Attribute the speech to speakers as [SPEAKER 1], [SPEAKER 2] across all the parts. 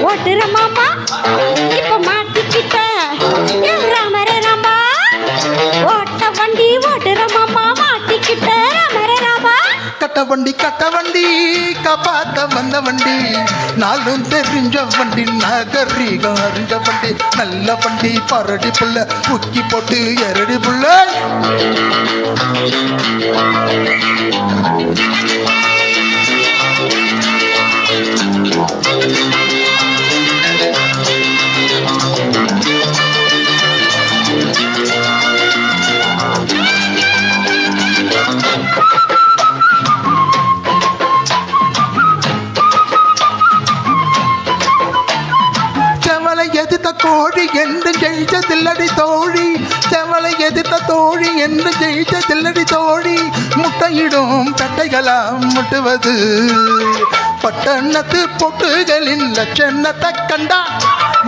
[SPEAKER 1] ஓட்டுற மாமா இப்ப மாட்டிக்கிட்ட ராமரே ராமா ஓட்ட வண்டி ஓட்டுற மாமா மாட்டிக்கிட்ட ராமரே ராமா
[SPEAKER 2] கட்ட வண்டி காப்பாத்த வந்த வண்டி நாளும் தெரிஞ்ச வண்டி நகரீகம் அறிஞ்ச வண்டி நல்ல வண்டி பரடி புள்ள உக்கி போட்டு எரடி புள்ள எதிர்த்த கோழி என்று ஜெயிச்சதில்லடி தோழி செவலை எதிர்த்த தோழி என்று ஜெயிச்சதில்லடி தோழி முட்டையிடும் பெட்டைகளாம் முட்டுவது பட்டணத்து பொட்டுகளின் லட்சணத்தை கண்டா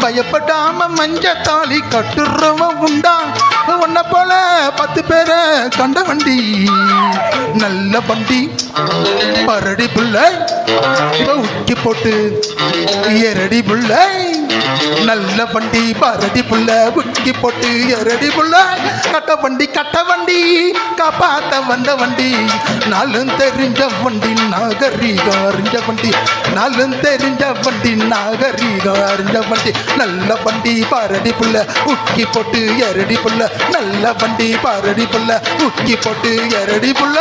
[SPEAKER 2] பயப்படாம மஞ்ச தாலி கட்டுறவன் உண்டா உன்னை போல 10 பேரை கண்ட வண்டி நல்ல வண்டி பரடி புள்ளை இவ உக்கி போட்டு எரடி புள்ளை நல்ல வண்டி பரடி புள்ள உக்கி போட்டு எரடி புள்ள கட்ட வண்டி காப்பாத்த வந்த வண்டி நாளும் தெரிஞ்ச வண்டி நாகரீகம் அறிஞ்ச வண்டி நாளும் தெரிஞ்ச வண்டி நாகரீகம் அறிஞ்ச வண்டி நல்ல வண்டி பரடி புள்ள உக்கி போட்டு எரடி புள்ள நல்ல வண்டி பரடி புள்ள உக்கி போட்டு எரடி புள்ள